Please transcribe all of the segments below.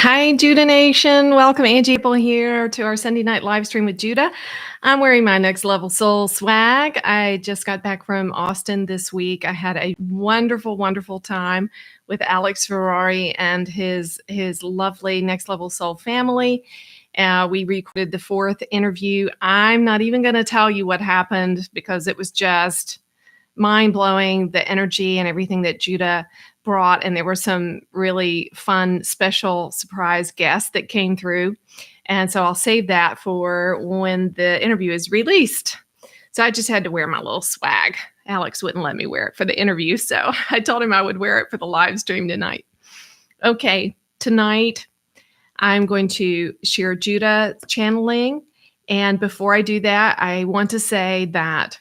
Hi, Judah Nation. Welcome, Anjie Hipple here to our Sunday night live stream with Judah. I'm wearing my Next Level Soul swag. I just got back from Austin this week. I had a wonderful, wonderful time with Alex Ferrari and his lovely Next Level Soul family. We recorded the fourth interview. I'm not even going to tell you what happened because it was just mind-blowing, the energy and everything that Judah brought. And there were some really fun, special surprise guests that came through. And so I'll save that for when the interview is released. So I just had to wear my little swag. Alex wouldn't let me wear it for the interview, so I told him I would wear it for the live stream tonight. Okay, tonight I'm going to share Judah channeling. And before I do that, I want to say that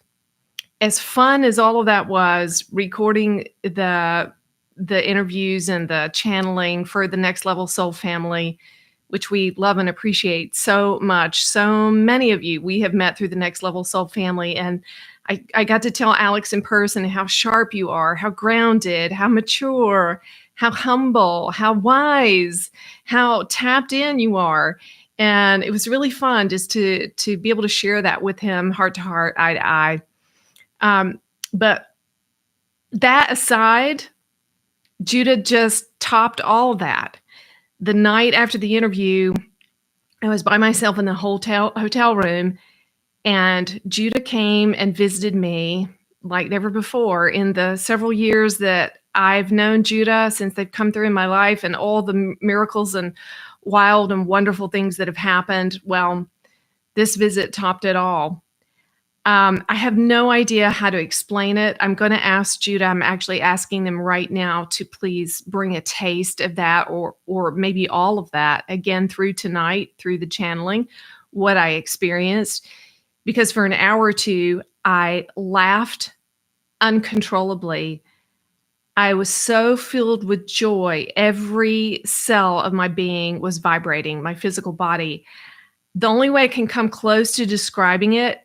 as fun as all of that was, recording the interviews and the channeling for the Next Level Soul family, which we love and appreciate so much. So many of you we have met through the Next Level Soul family. And I got to tell Alex in person how sharp you are, how grounded, how mature, how humble, how wise, how tapped in you are. And it was really fun just to be able to share that with him, heart to heart, eye to eye. But that aside, Judah just topped all that. The night after the interview, I was by myself in the hotel room, and Judah came and visited me like never before in the several years that I've known Judah, since they've come through in my life, and all the miracles and wild and wonderful things that have happened. Well, this visit topped it all. I have no idea how to explain it. I'm going to ask Judah. I'm actually asking them right now to please bring a taste of that, or maybe all of that again through tonight, through the channeling, what I experienced. Because for an hour or two, I laughed uncontrollably. I was so filled with joy. Every cell of my being was vibrating, my physical body. The only way I can come close to describing it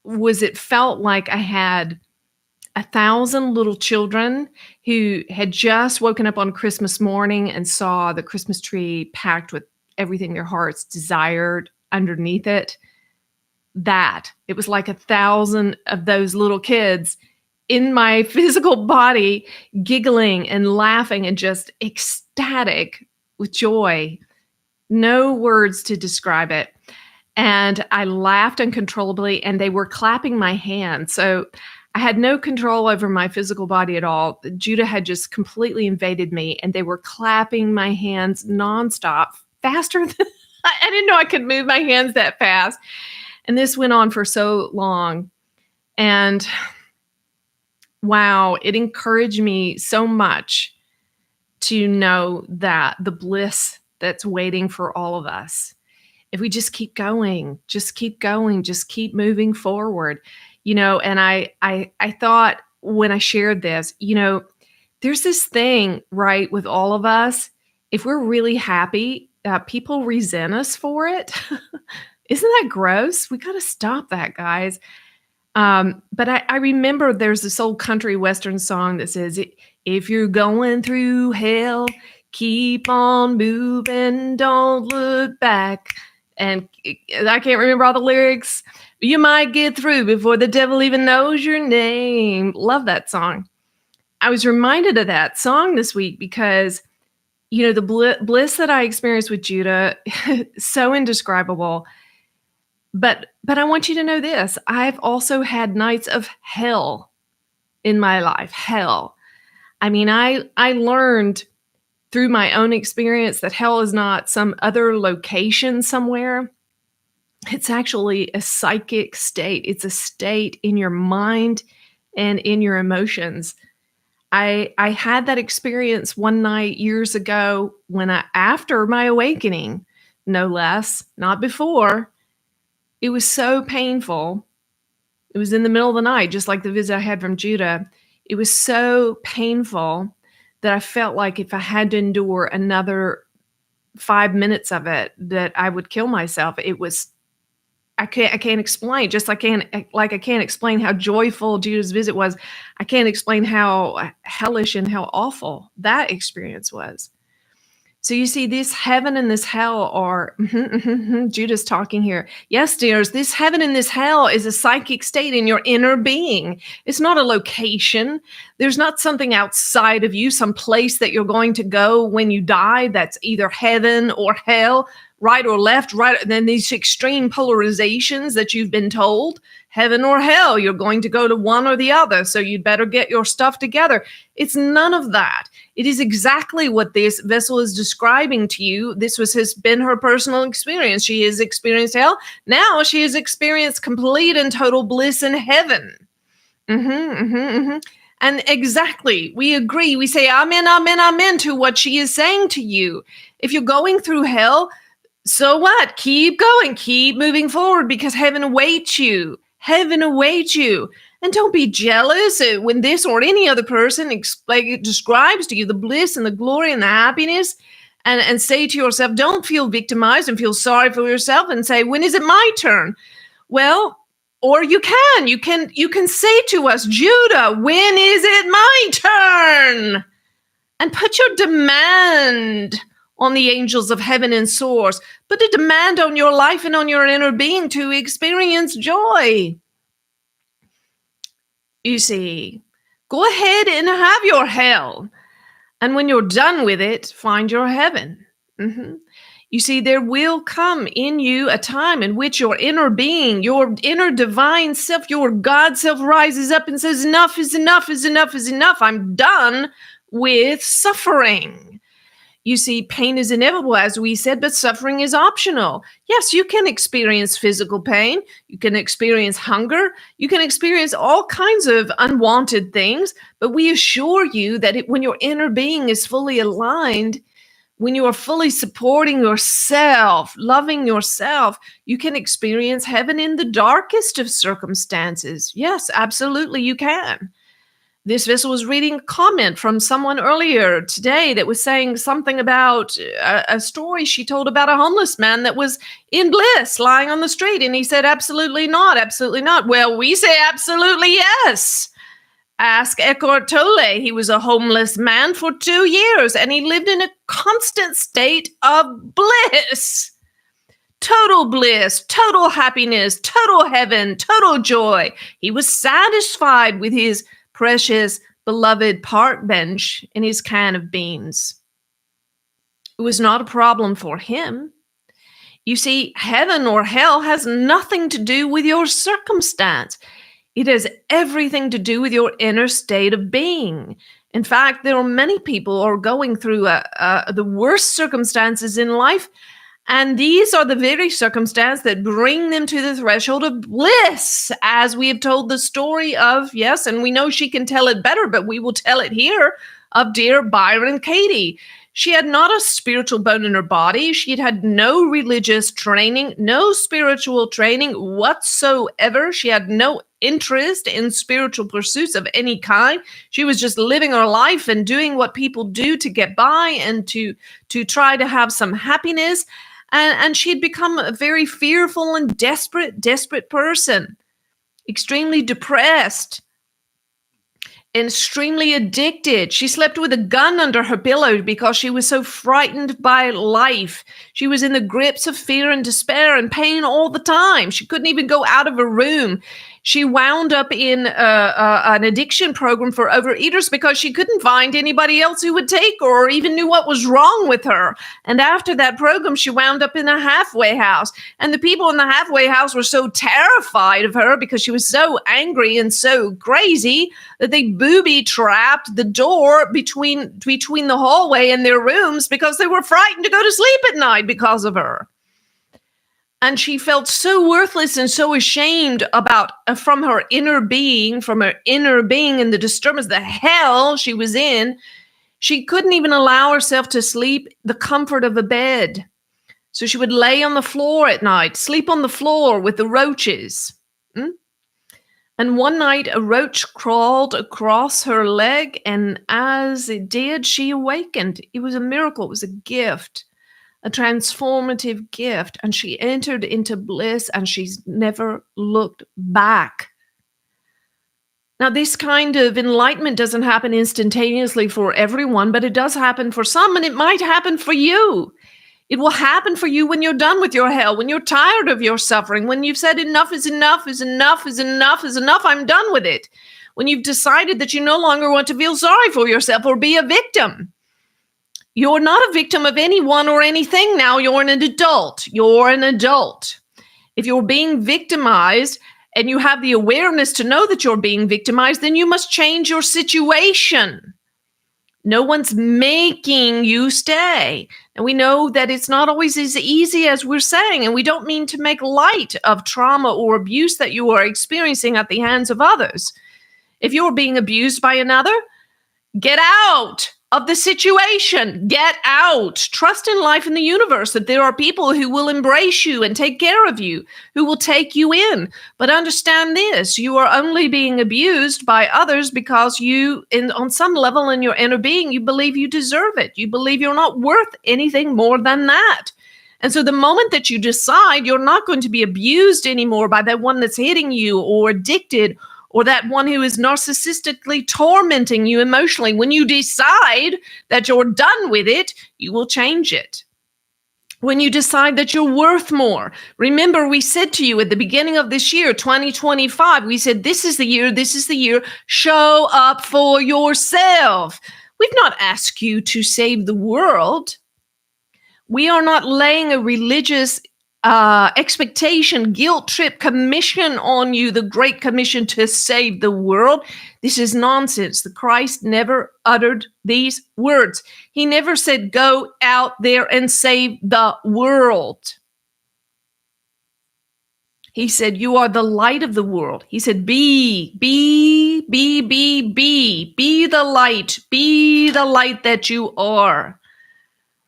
was it felt like I had 1,000 little children who had just woken up on Christmas morning and saw the Christmas tree packed with everything their hearts desired underneath it. It was like 1,000 of those little kids in my physical body, giggling and laughing and just ecstatic with joy. No words to describe it. And I laughed uncontrollably, and they were clapping my hands. So I had no control over my physical body at all. Judah had just completely invaded me, and they were clapping my hands nonstop, faster than I didn't know I could move my hands that fast. And this went on for so long. And wow, it encouraged me so much to know that the bliss that's waiting for all of us, if we just keep going, just keep moving forward, and I thought when I shared this, there's this thing, right, with all of us. If we're really happy, people resent us for it. Isn't that gross? We got to stop that, guys. But I remember there's this old country western song that says, if you're going through hell, keep on moving, don't look back. And I can't remember all the lyrics. You might get through before the devil even knows your name. Love that song. I was reminded of that song this week because, the bliss that I experienced with Judah, so indescribable. But I want you to know this. I've also had nights of hell in my life. Hell. I mean, I learned through my own experience that hell is not some other location somewhere. It's actually a psychic state. It's a state in your mind and in your emotions. I had that experience one night years ago after my awakening, no less, not before. It was so painful. It was in the middle of the night, just like the visit I had from Judah. It was so painful that I felt like if I had to endure another 5 minutes of it, that I would kill myself. I can't explain, just like I can't explain how joyful Judah's visit was. I can't explain how hellish and how awful that experience was. So you see, this heaven and this hell are, Judah's talking here. Yes, dears, this heaven and this hell is a psychic state in your inner being. It's not a location. There's not something outside of you, some place that you're going to go when you die that's either heaven or hell, right or left, right. And then these extreme polarizations that you've been told, heaven or hell, you're going to go to one or the other. So you'd better get your stuff together. It's none of that. It is exactly what this vessel is describing to you. This has been her personal experience. She has experienced hell. Now she has experienced complete and total bliss in heaven. And exactly, we agree. We say amen, amen, amen to what she is saying to you. If you're going through hell, so what? Keep going, keep moving forward, because heaven awaits you. Heaven awaits you. And don't be jealous when this or any other person describes to you the bliss and the glory and the happiness, and say to yourself, don't feel victimized and feel sorry for yourself and say, when is it my turn? Well, or you can say to us, Judah, when is it my turn? And put your demand on the angels of heaven and source. Put a demand on your life and on your inner being to experience joy. You see, go ahead and have your hell. And when you're done with it, find your heaven. You see, there will come in you a time in which your inner being, your inner divine self, your God self rises up and says, enough is enough is enough is enough. I'm done with suffering. You see, pain is inevitable, as we said, but suffering is optional. Yes, you can experience physical pain. You can experience hunger. You can experience all kinds of unwanted things. But we assure you that when your inner being is fully aligned, when you are fully supporting yourself, loving yourself, you can experience heaven in the darkest of circumstances. Yes, absolutely, you can. This vessel was reading a comment from someone earlier today that was saying something about a story she told about a homeless man that was in bliss lying on the street. And he said, absolutely not, absolutely not. Well, we say absolutely yes. Ask Eckhart Tolle. He was a homeless man for 2 years and he lived in a constant state of bliss. Total bliss, total happiness, total heaven, total joy. He was satisfied with his precious, beloved park bench and his can of beans. It was not a problem for him. You see, heaven or hell has nothing to do with your circumstance. It has everything to do with your inner state of being. In fact, there are many people who are going through the worst circumstances in life, and these are the very circumstances that bring them to the threshold of bliss, as we have told the story of, yes, and we know she can tell it better, but we will tell it here, of dear Byron Katie. She had not a spiritual bone in her body. She had had no religious training, no spiritual training whatsoever. She had no interest in spiritual pursuits of any kind. She was just living her life and doing what people do to get by and to try to have some happiness. And she had become a very fearful and desperate person, extremely depressed, extremely addicted. She slept with a gun under her pillow because she was so frightened by life. She was in the grips of fear and despair and pain all the time. She couldn't even go out of her room. She wound up in an addiction program for overeaters because she couldn't find anybody else who would take her or even knew what was wrong with her. And after that program, she wound up in a halfway house. And the people in the halfway house were so terrified of her because she was so angry and so crazy that they booby-trapped the door between the hallway and their rooms because they were frightened to go to sleep at night because of her. And she felt so worthless and so ashamed from her inner being and the disturbance, the hell she was in. She couldn't even allow herself to sleep the comfort of a bed. So she would lay on the floor at night, sleep on the floor with the roaches. And one night a roach crawled across her leg, and as it did, she awakened. It was a miracle. It was a gift. A transformative gift, and she entered into bliss, and she's never looked back. Now, this kind of enlightenment doesn't happen instantaneously for everyone, but it does happen for some, and it might happen for you. It will happen for you when you're done with your hell, when you're tired of your suffering, when you've said enough is enough, is enough, is enough, is enough, I'm done with it. When you've decided that you no longer want to feel sorry for yourself or be a victim. You're not a victim of anyone or anything now. You're an adult. You're an adult. If you're being victimized and you have the awareness to know that you're being victimized, then you must change your situation. No one's making you stay. And we know that it's not always as easy as we're saying, and we don't mean to make light of trauma or abuse that you are experiencing at the hands of others. If you're being abused by another, get out of the situation. Get out. Trust in life and the universe that there are people who will embrace you and take care of you, who will take you in. But understand this, you are only being abused by others because you, on some level in your inner being, you believe you deserve it. You believe you're not worth anything more than that. And so the moment that you decide you're not going to be abused anymore by that one that's hitting you or addicted or that one who is narcissistically tormenting you emotionally, when you decide that you're done with it, you will change it. When you decide that you're worth more, remember we said to you at the beginning of this year, 2025, we said, this is the year, show up for yourself. We've not asked you to save the world. We are not laying a religious expectation, guilt trip, commission on you, the Great Commission to save the world. This is nonsense. The Christ never uttered these words. He never said, go out there and save the world. He said, you are the light of the world. He said, be the light that you are.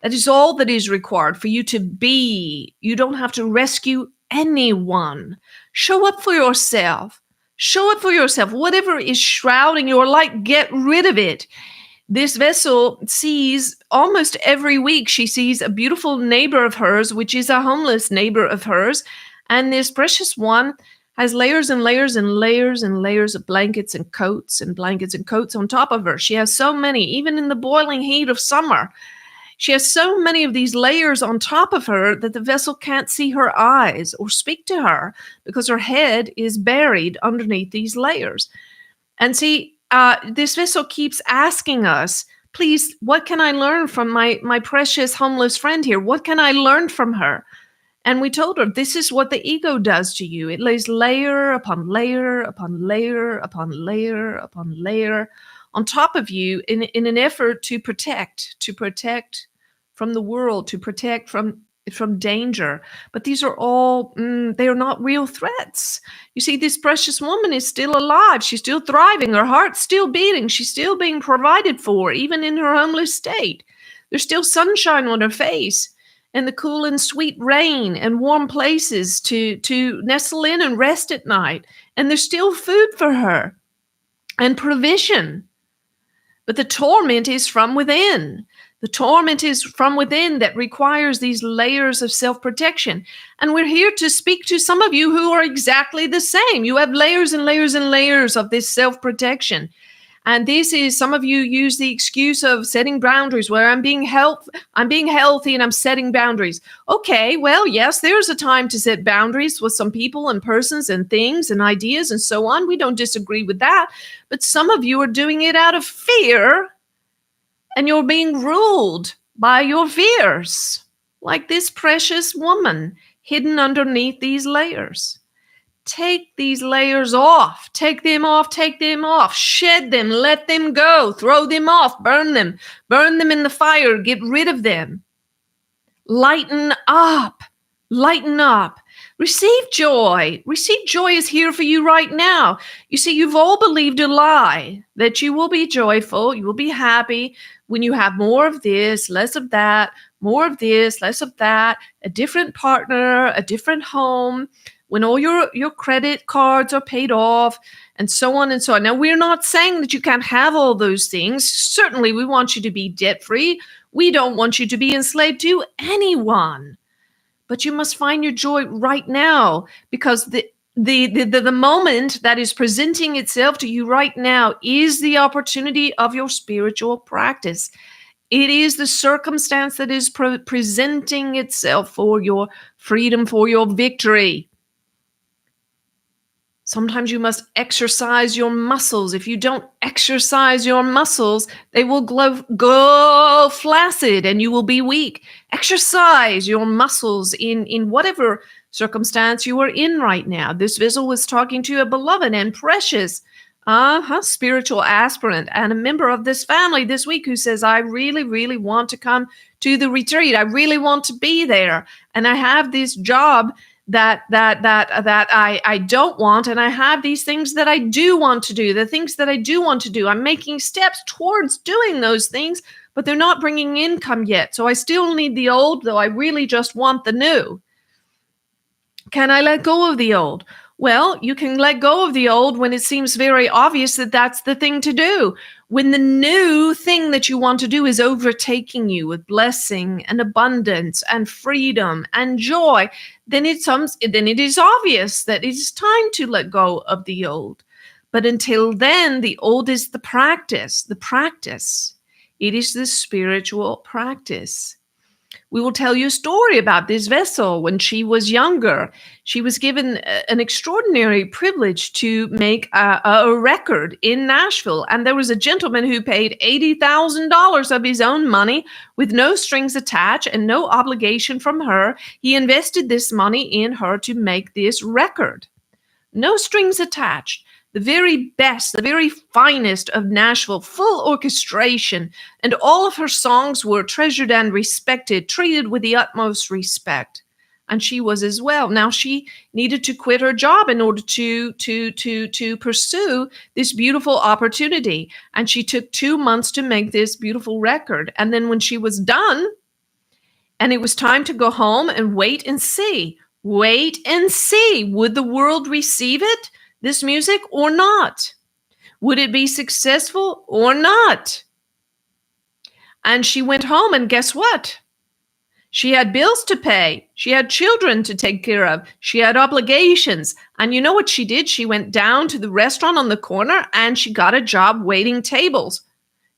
That is all that is required for you to be. You don't have to rescue anyone. Show up for yourself. Show up for yourself. Whatever is shrouding your light, get rid of it. This vessel sees almost every week, she sees a beautiful neighbor of hers, which is a homeless neighbor of hers. And this precious one has layers and layers and layers and layers of blankets and coats on top of her. She has so many, even in the boiling heat of summer. She has so many of these layers on top of her that the vessel can't see her eyes or speak to her because her head is buried underneath these layers. And see, this vessel keeps asking us, please, what can I learn from my precious homeless friend here? What can I learn from her? And we told her, this is what the ego does to you. It lays layer upon layer upon layer upon layer upon layer on top of you in an effort to protect from the world, to protect from danger. But these are all, they are not real threats. You see, this precious woman is still alive. She's still thriving. Her heart's still beating. She's still being provided for, even in her homeless state. There's still sunshine on her face and the cool and sweet rain and warm places to nestle in and rest at night. And there's still food for her and provision. But the torment is from within. The torment is from within that requires these layers of self-protection. And we're here to speak to some of you who are exactly the same. You have layers and layers and layers of this self-protection. And this is, some of you use the excuse of setting boundaries, where I'm being healthy and I'm setting boundaries. Okay, well, yes, there's a time to set boundaries with some people and persons and things and ideas and so on. We don't disagree with that. But some of you are doing it out of fear, and you're being ruled by your fears, like this precious woman hidden underneath these layers. Take these layers off. Take them off. Take them off. Shed them. Let them go. Throw them off. Burn them. Burn them in the fire. Get rid of them. Lighten up. Lighten up. Receive joy. Receive joy is here for you right now. You see, you've all believed a lie that you will be joyful. You will be happy when you have more of this, less of that, more of this, less of that, a different partner, a different home, when all your credit cards are paid off, and so on and so on. Now, we're not saying that you can't have all those things. Certainly, we want you to be debt-free. We don't want you to be enslaved to anyone. But you must find your joy right now, because The moment that is presenting itself to you right now is the opportunity of your spiritual practice. It is the circumstance that is presenting itself for your freedom, for your victory. Sometimes you must exercise your muscles. If you don't exercise your muscles, they will go flaccid and you will be weak. Exercise your muscles in whatever circumstance you are in right now. This vessel was talking to a beloved and precious spiritual aspirant and a member of this family this week who says, I really, really want to come to the retreat. I really want to be there. And I have this job that I don't want, and I have these things that I do want to do. The things that I do want to do, I'm making steps towards doing those things, but they're not bringing income yet. So I still need the old, though I really just want the new. Can I let go of the old? Well, you can let go of the old when it seems very obvious that that's the thing to do. When the new thing that you want to do is overtaking you with blessing and abundance and freedom and joy, then it is obvious that it's time to let go of the old. But until then, the old is the practice. The practice. It is the spiritual practice. We will tell you a story about this vessel. When she was younger, she was given an extraordinary privilege to make a record in Nashville. And there was a gentleman who paid $80,000 of his own money with no strings attached and no obligation from her. He invested this money in her to make this record. No strings attached. The very best, the very finest of Nashville, full orchestration, and all of her songs were treasured and respected, treated with the utmost respect. And she was as well. Now she needed to quit her job in order to pursue this beautiful opportunity. And she took 2 months to make this beautiful record. And then when she was done, and it was time to go home and wait and see. Wait and see. Would the world receive it? This music or not? Would it be successful or not? And she went home, and guess what? She had bills to pay. She had children to take care of. She had obligations. And you know what she did? She went down to the restaurant on the corner and she got a job waiting tables.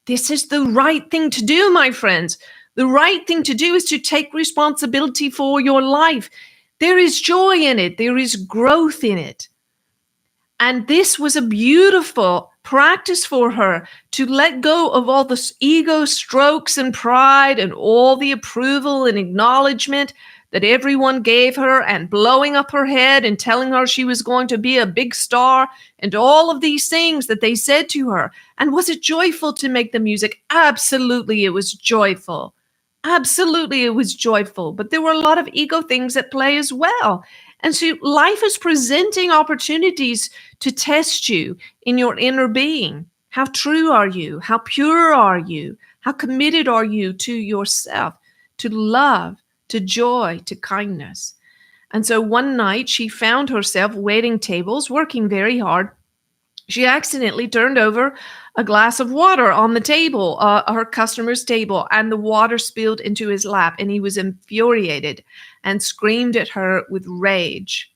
This is the right thing to do, my friends. The right thing to do is to take responsibility for your life. There is joy in it. There is growth in it. And this was a beautiful practice for her to let go of all the ego strokes and pride and all the approval and acknowledgement that everyone gave her and blowing up her head and telling her she was going to be a big star and all of these things that they said to her. And was it joyful to make the music? Absolutely, it was joyful. Absolutely, it was joyful. But there were a lot of ego things at play as well. And so life is presenting opportunities to test you in your inner being. How true are you? How pure are you? How committed are you to yourself, to love, to joy, to kindness? And so one night she found herself waiting tables, working very hard. She accidentally turned over a glass of water on the table, her customer's table, and the water spilled into his lap, and he was infuriated and screamed at her with rage.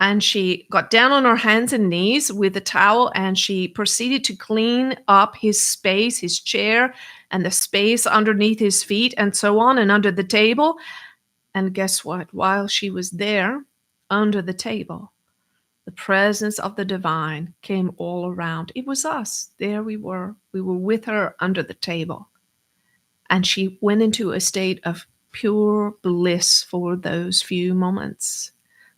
And she got down on her hands and knees with a towel, and she proceeded to clean up his space, his chair, and the space underneath his feet, and so on, and under the table. And guess what? While she was there, under the table, the presence of the divine came all around. It was us. There we were. We were with her under the table. And she went into a state of pure bliss for those few moments.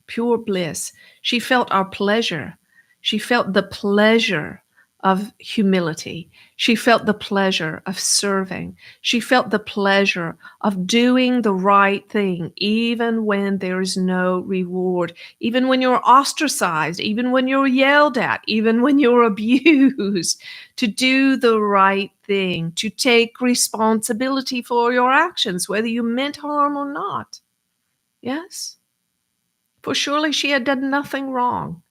Pure bliss. She felt our pleasure. She felt the pleasure of humility. She felt the pleasure of serving. She felt the pleasure of doing the right thing, even when there is no reward, even when you're ostracized, even when you're yelled at, even when you're abused, to do the right thing, to take responsibility for your actions, whether you meant harm or not. Yes? For surely she had done nothing wrong,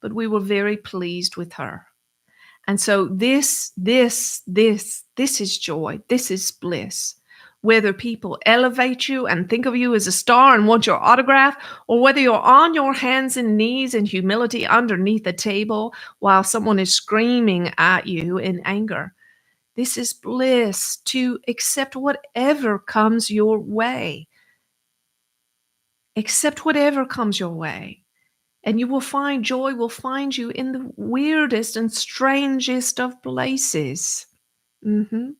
but we were very pleased with her. And so this is joy. This is bliss. Whether people elevate you and think of you as a star and want your autograph, or whether you're on your hands and knees in humility underneath the table while someone is screaming at you in anger. This is bliss, to accept whatever comes your way. Accept whatever comes your way. And you will find joy will find you in the weirdest and strangest of places. Mhm.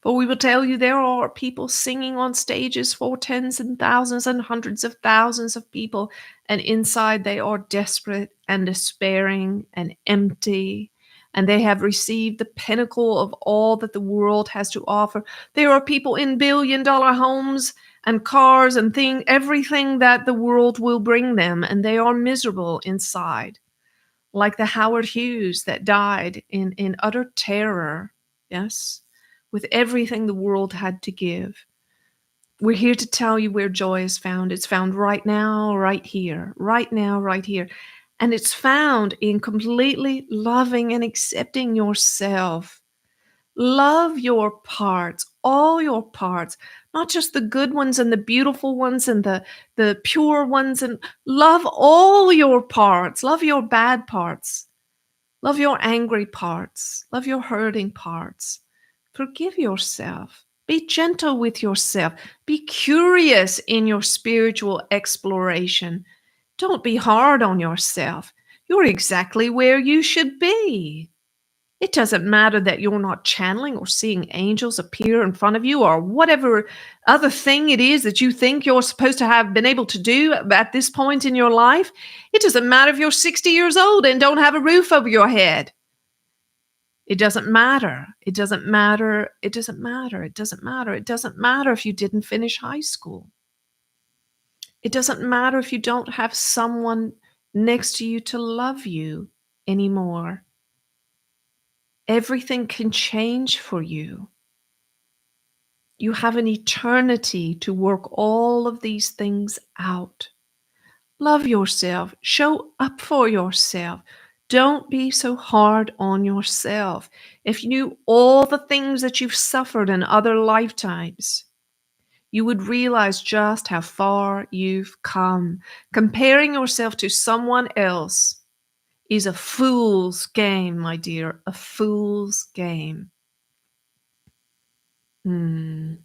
For we will tell you there are people singing on stages for tens and thousands and hundreds of thousands of people, and inside they are desperate and despairing and empty, and they have received the pinnacle of all that the world has to offer. There are people in billion-dollar homes and cars and everything that the world will bring them, and they are miserable inside, like the Howard Hughes that died in utter terror. Yes, with everything the world had to give. We're here to tell you where joy is found. It's found right now, right here, right now, right here. And it's found in completely loving and accepting yourself. Love your parts, all your parts, not just the good ones and the beautiful ones and the pure ones. And love all your parts. Love your bad parts. Love your angry parts. Love your hurting parts. Forgive yourself. Be gentle with yourself. Be curious in your spiritual exploration. Don't be hard on yourself. You're exactly where you should be. It doesn't matter that you're not channeling or seeing angels appear in front of you or whatever other thing it is that you think you're supposed to have been able to do at this point in your life. It doesn't matter if you're 60 years old and don't have a roof over your head. It doesn't matter. It doesn't matter. It doesn't matter. It doesn't matter. It doesn't matter if you didn't finish high school. It doesn't matter if you don't have someone next to you to love you anymore. Everything can change for you. You have an eternity to work all of these things out. Love yourself. Show up for yourself. Don't be so hard on yourself. If you knew all the things that you've suffered in other lifetimes, you would realize just how far you've come. Comparing yourself to someone else is a fool's game, my dear, a fool's game. We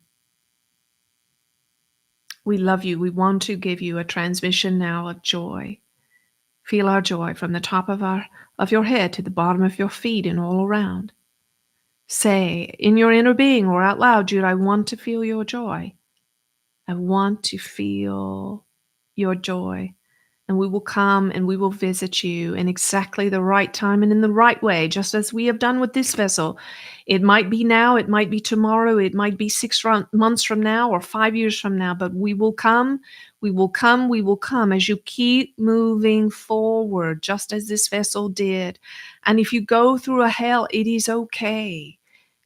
love you. We want to give you a transmission now of joy. Feel our joy from the top of your head to the bottom of your feet and all around. Say in your inner being or out loud, Jude, I want to feel your joy. I want to feel your joy. And we will come and we will visit you in exactly the right time and in the right way, just as we have done with this vessel. It might be now, it might be tomorrow, it might be 6 months from now or 5 years from now, but we will come, we will come, we will come as you keep moving forward, just as this vessel did. And if you go through a hell, it is okay.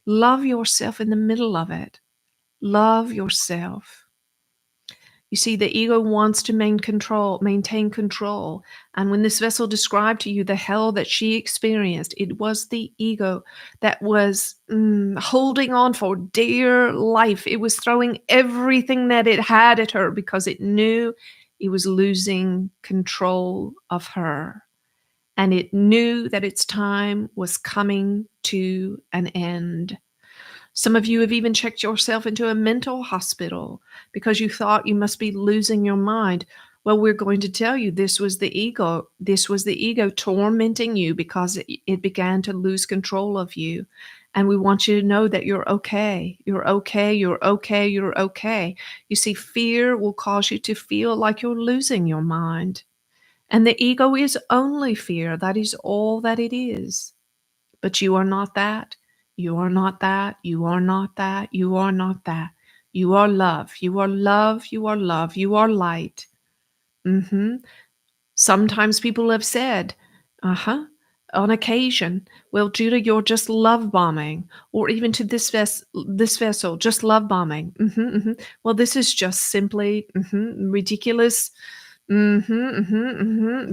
Love yourself in the middle of it. Love yourself. You see, the ego wants to maintain control. And when this vessel described to you the hell that she experienced, it was the ego that was holding on for dear life. It was throwing everything that it had at her because it knew it was losing control of her. And it knew that its time was coming to an end. Some of you have even checked yourself into a mental hospital because you thought you must be losing your mind. Well, we're going to tell you this was the ego. This was the ego tormenting you because it began to lose control of you. And we want you to know that you're okay. You're okay. You're okay. You're okay. You see, fear will cause you to feel like you're losing your mind. And the ego is only fear. That is all that it is. But you are not that. You are not that. You are not that. You are not that. You are love. You are love. You are love. You are light. Sometimes people have said, on occasion, well, Judah, you're just love bombing, or even to this vessel, just love bombing. Well, this is just simply ridiculous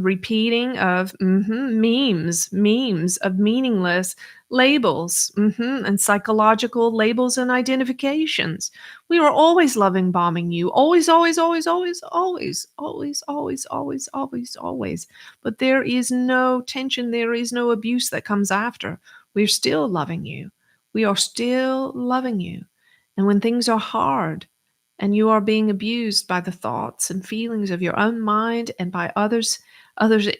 Repeating of memes of meaningless labels, and psychological labels and identifications. We are always loving bombing you. Always, always, always, always, always, always, always, always, always, always. But there is no tension, there is no abuse that comes after. We're still loving you. We are still loving you. And when things are hard, and you are being abused by the thoughts and feelings of your own mind and by others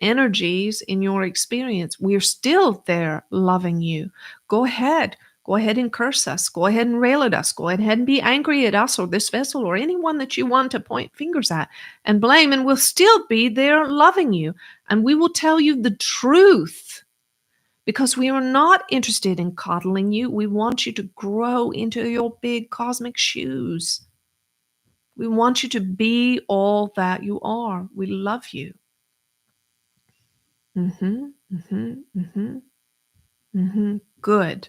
energies in your experience, we're still there loving you. Go ahead and curse us, go ahead and rail at us, go ahead and be angry at us or this vessel or anyone that you want to point fingers at and blame, and we'll still be there loving you. And we will tell you the truth, because we are not interested in coddling you. We want you to grow into your big cosmic shoes. We want you to be all that you are. We love you. Good.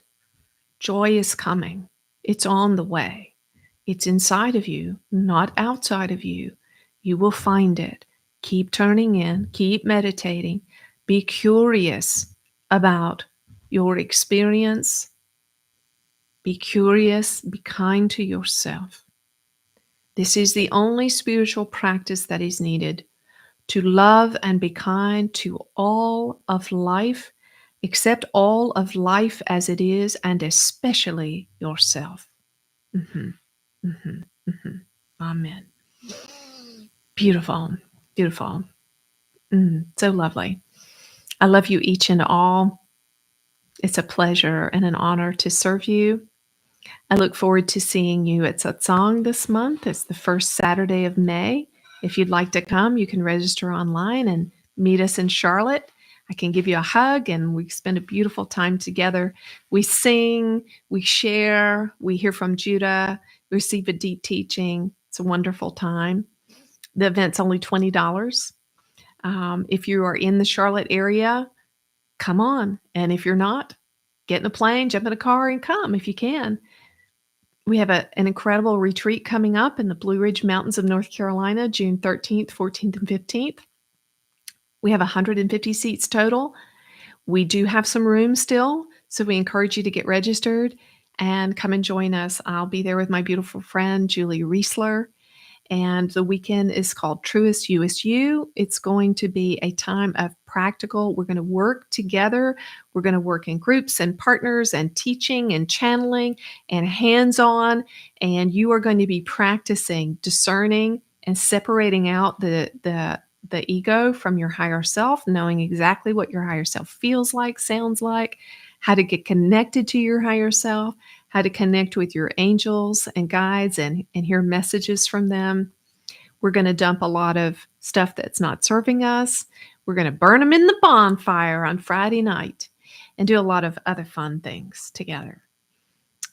Joy is coming. It's on the way. It's inside of you, not outside of you. You will find it. Keep turning in, keep meditating. Be curious about your experience. Be curious, be kind to yourself. This is the only spiritual practice that is needed: to love and be kind to all of life, accept all of life as it is, and especially yourself. Amen. Beautiful, beautiful. So lovely. I love you each and all. It's a pleasure and an honor to serve you. I look forward to seeing you at Satsang this month. It's the first Saturday of May. If you'd like to come, you can register online and meet us in Charlotte. I can give you a hug and we spend a beautiful time together. We sing, we share, we hear from Judah, we receive a deep teaching. It's a wonderful time. The event's only $20. If you are in the Charlotte area, come on. And if you're not, get in a plane, jump in a car, and come if you can. We have an incredible retreat coming up in the Blue Ridge Mountains of North Carolina, June 13th, 14th, and 15th. We have 150 seats total. We do have some room still, so we encourage you to get registered and come and join us. I'll be there with my beautiful friend, Julie Riesler. And the weekend is called Truest USU. It's going to be a time of practical. We're going to work together. We're going to work in groups and partners and teaching and channeling and hands-on. And you are going to be practicing discerning and separating out the ego from your higher self, knowing exactly what your higher self feels like, sounds like, how to get connected to your higher self, how to connect with your angels and guides and hear messages from them. We're going to dump a lot of stuff that's not serving us. We're going to burn them in the bonfire on Friday night and do a lot of other fun things together.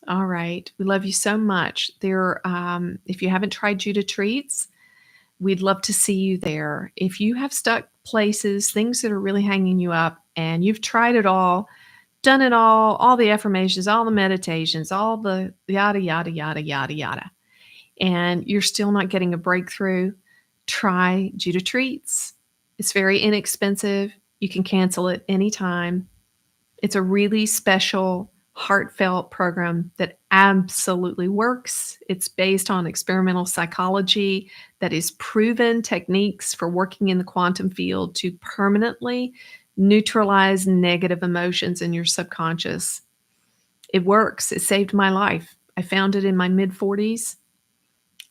All right. We love you so much. If you haven't tried Judah Treats, we'd love to see you there. If you have stuck places, things that are really hanging you up, and you've tried it all, done it all the affirmations, all the meditations, all the yada, yada, yada, yada, yada, and you're still not getting a breakthrough, try Judah Treats. It's very inexpensive. You can cancel it anytime. It's a really special, heartfelt program that absolutely works. It's based on experimental psychology that is proven techniques for working in the quantum field to permanently neutralize negative emotions in your subconscious. It works. It saved my life. I found it in my mid-40s,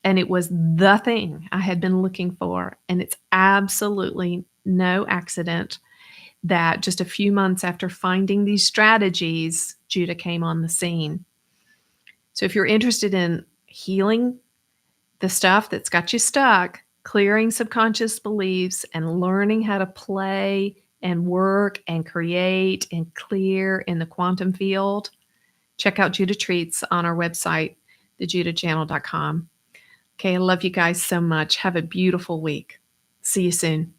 and it was the thing I had been looking for. And it's absolutely no accident that just a few months after finding these strategies, Judah came on the scene. So if you're interested in healing the stuff that's got you stuck, clearing subconscious beliefs, and learning how to play and work and create and clear in the quantum field, check out Judah Treats on our website, thejudahchannel.com. Okay, I love you guys so much. Have a beautiful week. See you soon.